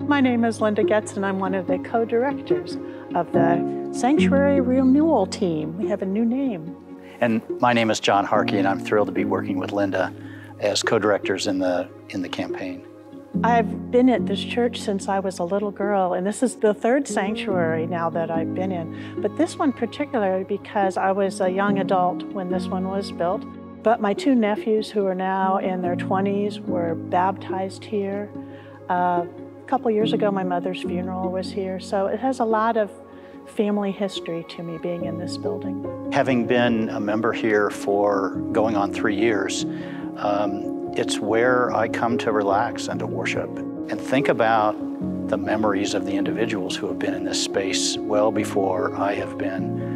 My name is Linda Getz, and I'm one of the co-directors of the Sanctuary Renewal Team. We have a new name. And my name is John Harkey, and I'm thrilled to be working with Linda as co-directors in the campaign. I've been at this church since I was a little girl, and this is the third sanctuary now that I've been in. But this one particularly because I was a young adult when this one was built. But my two nephews, who are now in their 20s, were baptized here. A couple years ago, my mother's funeral was here, so it has a lot of family history to me being in this building. Having been a member here for going on 3 years, it's where I come to relax and to worship and think about the memories of the individuals who have been in this space well before I have been,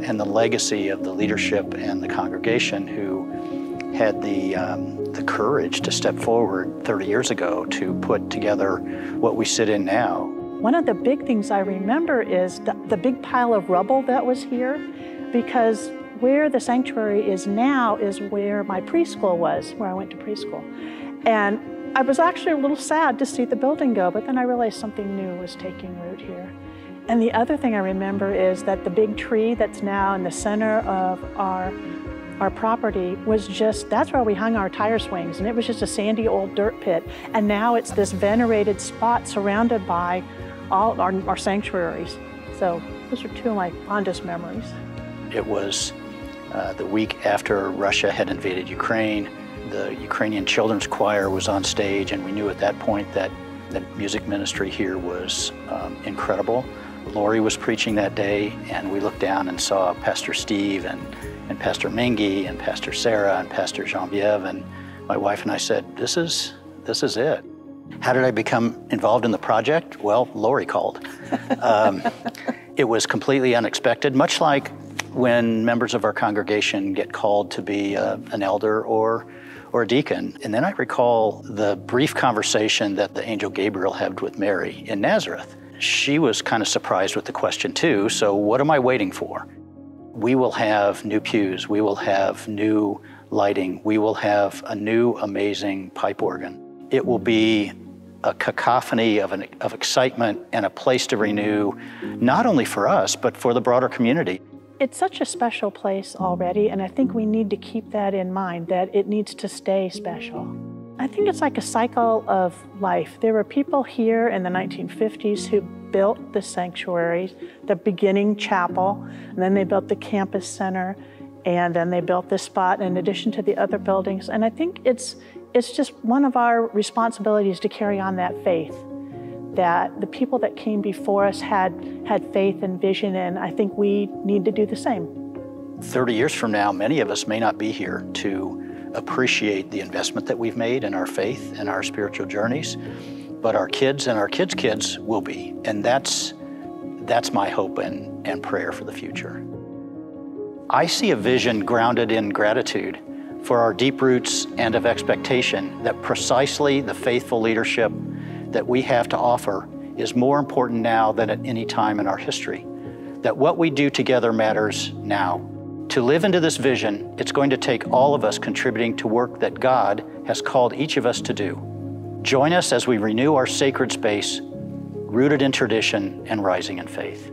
and the legacy of the leadership and the congregation who had the courage to step forward 30 years ago to put together what we sit in now. One of the big things I remember is the big pile of rubble that was here, because where the sanctuary is now is where my preschool was, where I went to preschool. And I was actually a little sad to see the building go, but then I realized something new was taking root here. And the other thing I remember is that the big tree that's now in the center of our property was that's where we hung our tire swings, and it was just a sandy old dirt pit. And now it's this venerated spot surrounded by all our sanctuaries. So those are two of my fondest memories. It was the week after Russia had invaded Ukraine. The Ukrainian Children's Choir was on stage, and we knew at that point that the music ministry here was incredible. Lori was preaching that day, and we looked down and saw Pastor Steve and Pastor Mengi and Pastor Sarah and Pastor Genevieve, and my wife and I said, this is it. How did I become involved in the project? Well, Lori called. It was completely unexpected, much like when members of our congregation get called to be an elder or a deacon. And then I recall the brief conversation that the angel Gabriel had with Mary in Nazareth. She was kind of surprised with the question too, so what am I waiting for? We will have new pews, we will have new lighting, we will have a new amazing pipe organ. It will be a cacophony of excitement and a place to renew, not only for us, but for the broader community. It's such a special place already, and I think we need to keep that in mind, that it needs to stay special. I think it's like a cycle of life. There were people here in the 1950s who built the sanctuary, the beginning chapel, and then they built the campus center, and then they built this spot in addition to the other buildings. And I think it's just one of our responsibilities to carry on that faith, that the people that came before us had faith and vision, and I think we need to do the same. 30 years from now, many of us may not be here to appreciate the investment that we've made in our faith and our spiritual journeys, but our kids and our kids' kids will be. And that's my hope and prayer for the future. I see a vision grounded in gratitude for our deep roots and of expectation that precisely the faithful leadership that we have to offer is more important now than at any time in our history. That what we do together matters now. To live into this vision, it's going to take all of us contributing to work that God has called each of us to do. Join us as we renew our sacred space, rooted in tradition and rising in faith.